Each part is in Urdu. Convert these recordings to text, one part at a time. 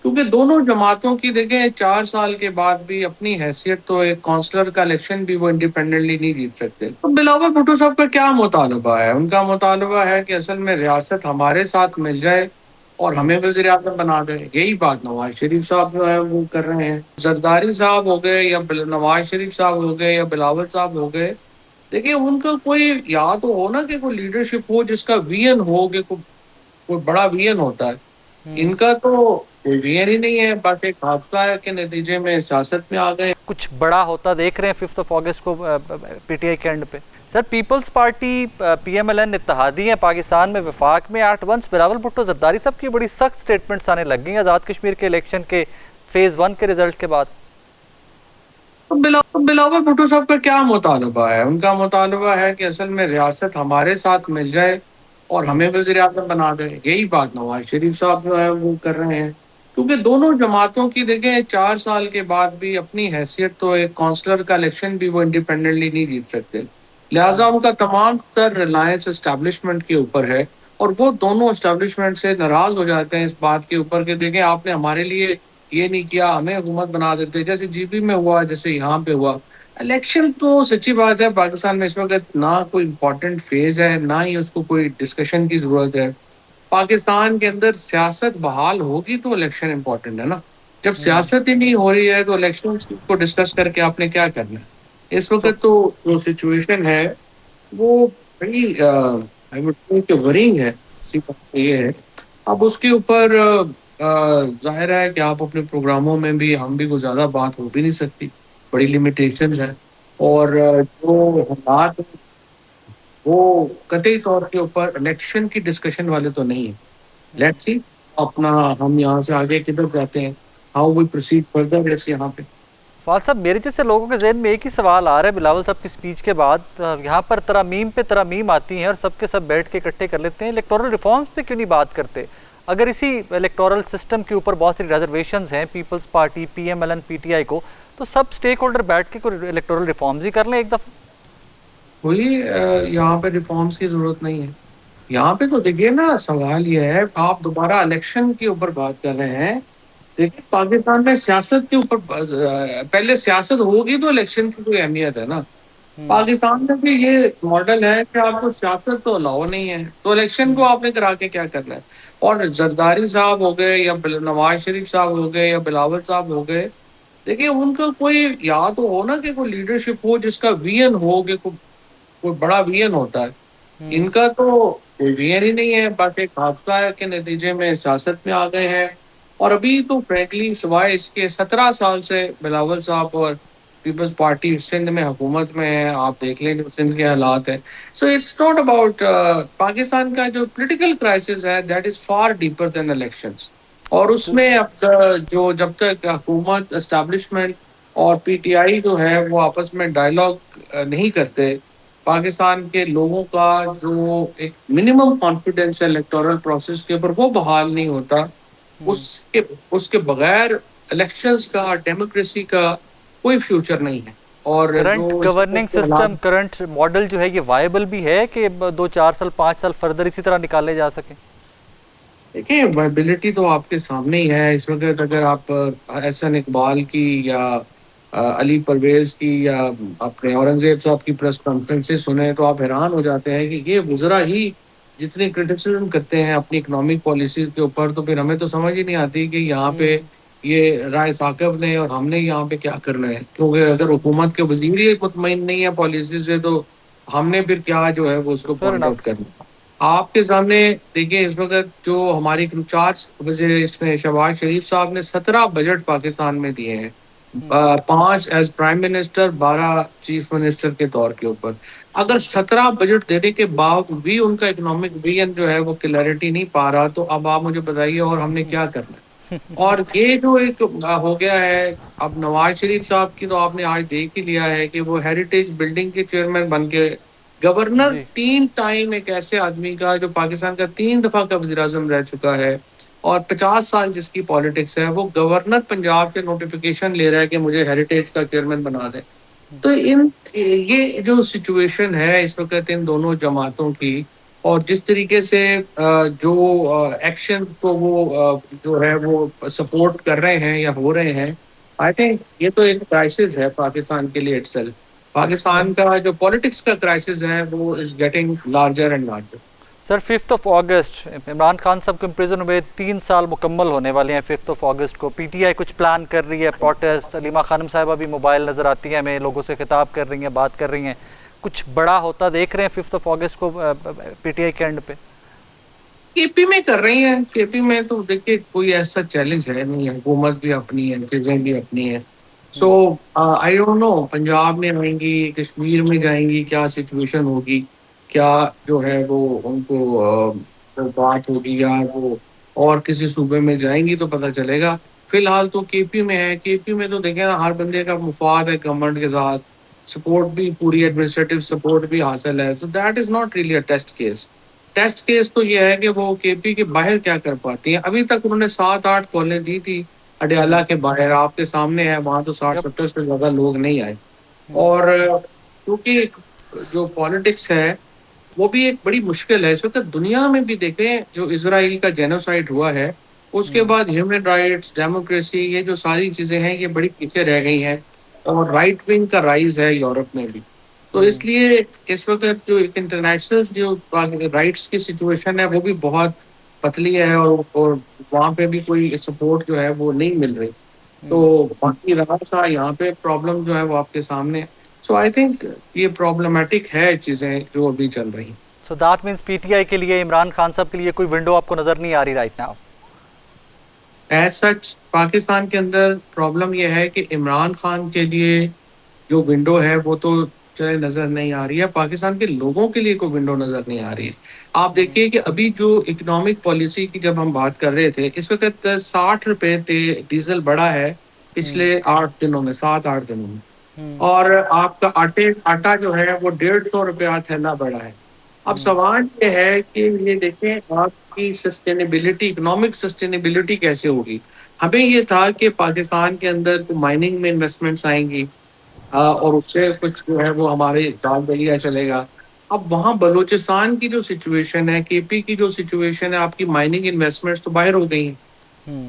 کیونکہ دونوں جماعتوں کی دیکھیں 4 سال کے بعد بھی اپنی حیثیت تو ایک کونسلر کا الیکشن بھی وہ انڈیپینڈنٹلی نہیں جیت سکتے. تو بلاول بھٹو صاحب کا کیا مطالبہ ہے؟ ان کا مطالبہ ہے کہ اصل میں ریاست ہمارے ساتھ مل جائے اور ہمیں وزیر اعظم بنا دے. یہی بات نواز شریف صاحب جو ہے وہ کر رہے ہیں. زرداری صاحب ہو گئے یا نواز شریف صاحب ہو گئے یا بلاول صاحب ہو گئے، دیکھیں ان کا کوئی یا تو ہو نا کہ کوئی لیڈرشپ ہو جس کا ویژن ہو، کہ کوئی بڑا ویژن ہوتا ہے. ان کا تو کوئی ویژن ہی نہیں ہے، بس ایک حادثہ ہے کہ نتیجے میں سیاست میں آ گئے. کچھ بڑا ہوتا دیکھ رہے ہیں 5 اگست کو پی ٹی آئی کے اینڈ پہ. Sir peoples party P M L این اتحادی ہیں پاکستان میں وفاق میں. ایٹ ونس بلاول بھٹو زرداری صاحب کی بڑی سخت سٹیٹمنٹس آنے لگ گئی ہیں آزاد کشمیر کے الیکشن کے فیز 1 کے رزلٹ کے بعد. بلاول بھٹو صاحب کا کیا مطالبہ ہے؟ ان کا مطالبہ ہے کہ اصل میں ریاست ہمارے ساتھ مل جائے اور ہمیں وزیر اعظم بنا دے. یہی بات نواز شریف صاحب جو ہے وہ کر رہے ہیں. کیونکہ دونوں جماعتوں کی دیکھیں 4 سال کے بعد بھی اپنی حیثیت تو ایک کونسلر کا الیکشن بھی وہ انڈیپینڈنٹلی نہیں جیت سکتے. لہٰذا ان کا تمام تر ریلائنس اسٹیبلشمنٹ کے اوپر ہے، اور وہ دونوں اسٹیبلشمنٹ سے ناراض ہو جاتے ہیں اس بات کے اوپر کہ دیکھیں آپ نے ہمارے لیے یہ نہیں کیا، ہمیں حکومت بنا دیتے. جیسے جی پی میں ہوا، جیسے یہاں پہ ہوا. الیکشن تو سچی بات ہے پاکستان میں اس وقت نہ کوئی امپورٹنٹ فیز ہے، نہ ہی اس کو کوئی ڈسکشن کی ضرورت ہے. پاکستان کے اندر سیاست بحال ہوگی تو الیکشن امپورٹنٹ ہے نا. جب سیاست ہی نہیں ہو رہی ہے تو الیکشن کو ڈسکس کر کے آپ نے کیا کرنا ہے؟ اس وقت تو جو سچویشن ہے وہ بڑی ورینگ ہے. یہ ہے اب اس کے اوپر ظاہر ہے کہ آپ اپنے پروگراموں میں بھی ہم بھی کوئی زیادہ بات ہو بھی نہیں سکتی، بڑی لمیٹیشنز ہیں. اور جو حالات وہ قطعی طور کے اوپر الیکشن کی ڈسکشن والے تو نہیں ہیں. لیٹ سی اپنا ہم یہاں سے آگے کدھر جاتے ہیں، ہاؤ وی پروسیڈ فردر. جیسے یہاں پہ فال صاحب میرے جیسے لوگوں کے ذہن میں ایک ہی سوال آ رہا ہے بلاول صاحب کی سپیچ کے بعد. یہاں پر ترامیم پہ ترامیم آتی ہیں اور سب کے سب بیٹھ کے اکٹھے کر لیتے ہیں، الیکٹورل ریفارمز پہ کیوں نہیں بات کرتے؟ اگر اسی الیکٹورل سسٹم کے اوپر بہت ساری ریزرویشنز ہیں Peoples party P M L N P T I کو، تو سب سٹیک ہولڈر بیٹھ کے کوئی الیکٹورل ریفارمز ہی کر لیں ایک دفعہ. کوئی یہاں پہ ریفارمز کی ضرورت نہیں ہے. یہاں پہ تو دیکھیے نا، سوال یہ ہے آپ دوبارہ الیکشن کے اوپر بات کر رہے ہیں. دیکھیے پاکستان میں سیاست کے اوپر پہلے سیاست ہوگی تو الیکشن کی کوئی اہمیت ہے نا. پاکستان میں بھی یہ ماڈل ہے کہ آپ کو سیاست تو الاؤ نہیں ہے تو الیکشن کو آپ نے کرا کے کیا کرنا ہے. اور زرداری صاحب ہو گئے یا نواز شریف صاحب ہو گئے یا بلاول صاحب ہو گئے، دیکھیں ان کا کوئی یا تو ہو نا کہ کوئی لیڈرشپ ہو جس کا ویژن ہو، کہ کوئی بڑا ویژن ہوتا ہے. ان کا تو کوئی ویژن ہی نہیں ہے، بس ایک حادثہ ہے کہ نتیجے میں سیاست میں آ گئے ہیں. اور ابھی تو فرینکلی سوائے اس کے 17 سال سے بلاول صاحب اور پیپلز پارٹی سندھ میں حکومت میں ہے. آپ دیکھ لیں جو سندھ کے حالات ہیں. So it's not about Pakistan کا جو پولیٹیکل کرائسس ہے that is far deeper than elections. اور اس میں اب جو جب تک حکومت اسٹیبلشمنٹ اور پی ٹی آئی جو ہے وہ آپس میں ڈائلاگ نہیں کرتے، پاکستان کے لوگوں کا جو ایک منیمم کانفیڈینس ہے الیکٹورل پروسیس کے اوپر وہ بحال نہیں ہوتا، اس کے بغیر الیکشنز کا، ڈیموکریسی کا کوئی فیوچر نہیں ہے. اور کرنٹ جو اس گورننگ سسٹم، کرنٹ ماڈل جو ہے یہ وائبل بھی ہے کہ 2 4 سال 5 سال فردر اسی طرح نکالے جا سکیں؟ دیکھیں وائبلٹی تو آپ کے سامنے ہی ہے اس وقت. اگر آپ احسن اقبال کی یا علی پرویز کی یا اپنے اورنگزیب صاحب کی پریس کانفرنسز سنیں تو آپ حیران ہو جاتے ہیں کہ یہ وزراء ہی جتنی کرٹیسزم کرتے ہیں اپنی اکنامک پالیسیز کے اوپر، تو پھر ہمیں تو سمجھ ہی نہیں آتی کہ یہاں پہ یہ رائے ثاقب نے اور ہم نے یہاں پہ کیا کرنا ہے. کیونکہ اگر حکومت کے وزیر ہی مطمئن نہیں ہے پالیسی سے تو ہم نے پھر کیا جو ہے وہ اس کو فیئر پوائنٹ انف. آؤٹ کرنا. آپ کے سامنے دیکھیں اس وقت جو ہماری انچارج وزیر اس نے شہباز شریف صاحب نے 17 بجٹ پاکستان میں دیے ہیں، 5 as prime minister, 12 chief minister کے طور کے اوپر. اگر 17 بجٹ دینے کے باوجود بھی ان کا اکنامک ویژن جو ہے وہ کلیئرٹی نہیں پا رہا، تو اب آپ مجھے بتائیے اور ہم نے کیا کرنا ہے. اور یہ جو ایک ہو گیا ہے اب نواز شریف صاحب کی، تو آپ نے آج دیکھ ہی لیا ہے کہ وہ ہیریٹیج بلڈنگ کے چیئرمین بن کے گورنر، جی 3 ٹائم ایک ایسے آدمی کا جو پاکستان کا 3 دفعہ کا وزیر اعظم رہ چکا ہے اور 50 سال جس کی پالیٹکس ہے، وہ گورنر پنجاب کے نوٹیفیکیشن لے رہا ہے کہ مجھے ہیریٹیج کا چیئرمین بنا دیں. تو یہ جو سچویشن ہے اس وقت ان دونوں جماعتوں کی، اور جس طریقے سے جو ایکشن کو وہ جو ہے وہ سپورٹ کر رہے ہیں یا ہو رہے ہیں، آئی تھنک یہ تو ایک کرائسس ہے پاکستان کے لیے اٹسیلف. پاکستان کا جو پالیٹکس کا کرائسس ہے وہ is getting larger and larger. Sir 5 اگست عمران خان صاحب کو امپریزن ہوئے 3 سال مکمل ہونے والے ہیں 5 اگست کو. پی ٹی آئی کچھ پلان کر رہی ہے پروٹیسٹ، علیمہ خانم صاحبہ بھی موبائل نظر آتی ہیں ہمیں، لوگوں سے خطاب کر رہی ہیں، بات کر رہی ہیں. کچھ بڑا ہوتا دیکھ رہے ہیں 5 اگست کو پی ٹی آئی کے اینڈ پہ؟ کے پی میں کر رہی ہیں. کے پی میں تو دیکھیے کوئی ایسا چیلنج ہے نہیں ہے، حکومت بھی اپنی ہے، چیزیں بھی اپنی ہیں. سو آئی ڈونٹ نو پنجاب میں آئیں گی، کشمیر میں جائیں گی، کیا سچویشن ہوگی، کیا جو ہے وہ ان کو بات ہوگی، یا وہ اور کسی صوبے میں جائیں گی تو پتہ چلے گا. فی الحال تو کے پی میں ہے. کے پی میں تو دیکھیں نا، ہر بندے کا مفاد ہے گورنمنٹ کے ساتھ، سپورٹ بھی پوری ایڈمنسٹریٹو سپورٹ بھی حاصل ہے. So that is not really a test case. Test case تو یہ ہے کہ وہ کے پی کے باہر کیا کر پاتی ہیں. ابھی تک انہوں نے 7-8 کالیں دی تھی اڈیالہ کے باہر، آپ کے سامنے ہے، وہاں تو 60-70 سے زیادہ لوگ نہیں آئے. اور کیونکہ جو پالیٹکس ہے وہ بھی ایک بڑی مشکل ہے اس وقت دنیا میں بھی. دیکھیں جو اسرائیل کا جینوسائڈ ہوا ہے، اس کے بعد ہیومن رائٹس، ڈیموکریسی، یہ جو ساری چیزیں ہیں یہ بڑی پیچھے رہ گئی ہیں. اور رائٹ ونگ کا رائز ہے یورپ میں بھی. تو اس لیے اس وقت جو ایک انٹرنیشنل جو رائٹس کی سچویشن ہے وہ بھی بہت پتلی ہے، اور وہاں پہ بھی کوئی سپورٹ جو ہے وہ نہیں مل رہی. تو باقی رہا سا یہاں پہ پرابلم جو ہے وہ آپ کے سامنے. سو آئی تھنک یہ پرابلمٹک ہے چیزیں جو ابھی چل رہی ہیں. So that means P T آئی کے لیے، عمران خان صاحب کے لیے کوئی ونڈو آپ کو نظر نہیں آ رہی right now? As such Pakistan کے اندر پرابلم یہ ہے کہ عمران خان کے لیے جو ونڈو ہے وہ تو چلے نظر نہیں آ رہی ہے، پاکستان کے لوگوں کے لیے کوئی ونڈو نظر نہیں آ رہی ہے. آپ دیکھیے کہ ابھی جو اکنامک پالیسی کی جب ہم بات کر رہے تھے، اس وقت 60 روپے ڈیزل بڑھا ہے پچھلے 8 دنوں میں، 7-8 دنوں میں. اور آپ کا آٹا جو ہے وہ 150 روپیہ تھیلا بڑھا ہے. اب سوال یہ ہے کہ یہ دیکھیں آپ کی سسٹینیبلٹی، اکنامک سسٹینیبلٹی کیسے ہوگی. ہمیں یہ تھا کہ پاکستان کے اندر مائننگ میں انویسٹمنٹس آئیں گی، اور اس سے کچھ جو ہے وہ ہمارے جال دلیا چلے گا. اب وہاں بلوچستان کی جو سچویشن ہے، کے پی کی جو سچویشن ہے، آپ کی مائننگ انویسٹمنٹس تو باہر ہو گئی ہیں.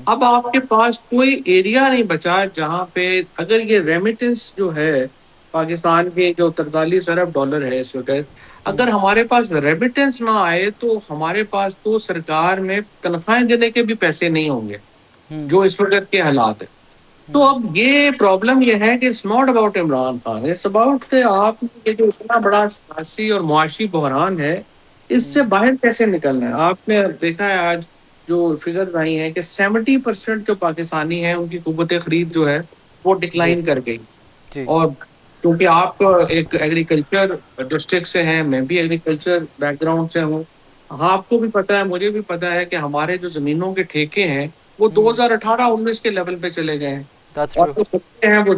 اب آپ کے پاس کوئی ایریا نہیں بچا جہاں پہ اگر یہ ریمیٹنس جو ہے پاکستان کے جو 43 ارب ڈالر ہے اس وقت، اگر ہمارے پاس ریمیٹنس نہ آئے تو ہمارے پاس تو سرکار میں تنخواہیں دینے کے بھی پیسے نہیں ہوں گے جو اس وقت کے حالات ہیں. تو اب یہ پرابلم یہ ہے کہ it's not about Imran Khan, it's about کہ آپ یہ جو اتنا بڑا سیاسی اور معاشی بحران ہے، اس سے باہر کیسے نکلنا ہے. آپ نے دیکھا ہے آج جو فگر آئی ہیں کہ 70% جو پاکستانی ہیں ان کی قوت خرید جو ہے وہ جی ڈکلائن کر گئی. جی اور کیونکہ آپ ایک ایگریکلچر ڈسٹرکٹ سے ہیں، میں بھی ایگریکلچر بیک گراؤنڈ سے ہوں. ہاں آپ کو بھی پتا ہے، مجھے بھی پتا ہے کہ ہمارے جو زمینوں کے ٹھیکے ہیں وہ 2018-19 کے لیول پہ چلے گئے ہیں، دیٹس اور ٹرو. جو سکتے ہیں وہ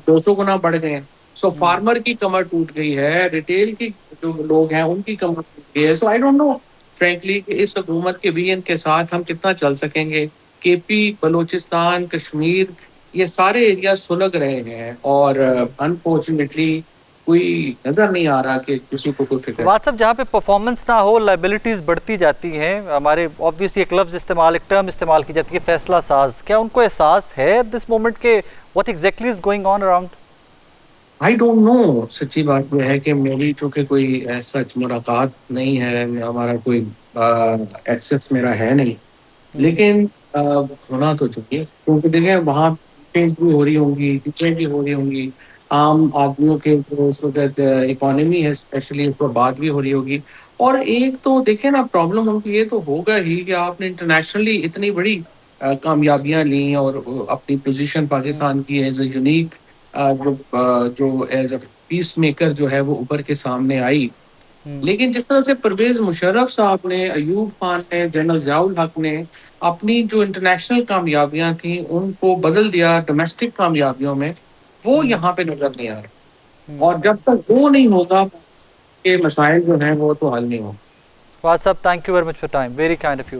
200 گنا بڑھ گئے ہیں. سو فارمر کی کمر ٹوٹ گئی ہے، ریٹیل کی جو لوگ ہیں ان کی کمر ٹوٹ گئی ہے. سو آئی ڈونٹ نو فرینکلی کہ اس حکومت کے ویژن کے ساتھ ہم کتنا چل سکیں گے. کے پی، بلوچستان، کشمیر، یہ سارے ایریا سلگ رہے ہیں، اور انفارچونیٹلی کوئی نظر نہیں آ رہا کہ کسی کو کوئی فکر. فواد صاحب، جہاں پہ پرفارمنس نہ ہو، لائبلٹیز بڑھتی جاتی ہیں. ہمارے آبویسلی ایک لفظ استعمال، ایک ٹرم استعمال کی جاتی ہے، فیصلہ ساز. کیا ان کو احساس ہے ایٹ دس مومنٹ کہ what exactly is going on around? I don't know. سچی بات یہ ہے کہ میری چونکہ کوئی ایسا ملاقات نہیں ہے، ہمارا کوئی ایکسس میرا ہے نہیں، لیکن ہونا تو چاہیے. کیونکہ دیکھیں وہاں میٹنگز بھی ہو رہی ہوں گی، ٹیچریں بھی ہو رہی ہوں گی، عام آدمیوں کے جو اس وقت اکانومی ہے اسپیشلی اس پر بات بھی ہو رہی ہوگی. اور ایک تو دیکھیں نا پرابلم ان کو یہ تو ہوگا ہی کہ آپ نے انٹرنیشنلی اتنی بڑی کامیابیاں لیں، اور اپنی پوزیشن پاکستان کی ایز اے یونیک جو ایز اے پیس میکر جو ہے وہ اوپر کے سامنے آئی. لیکن جس طرح سے پرویز مشرف صاحب نے، ایوب خان نے، جنرل ضیاء الحق نے اپنی جو انٹرنیشنل کامیابیاں تھیں ان کو بدل دیا ڈومیسٹک کامیابیوں میں، وہ یہاں پہ نظر نہیں آ رہا. اور جب تک وہ نہیں ہوگا کہ مسائل جو ہیں وہ تو حل نہیں ہوں. فواد صاحب، thank you very much for time. Very kind of you.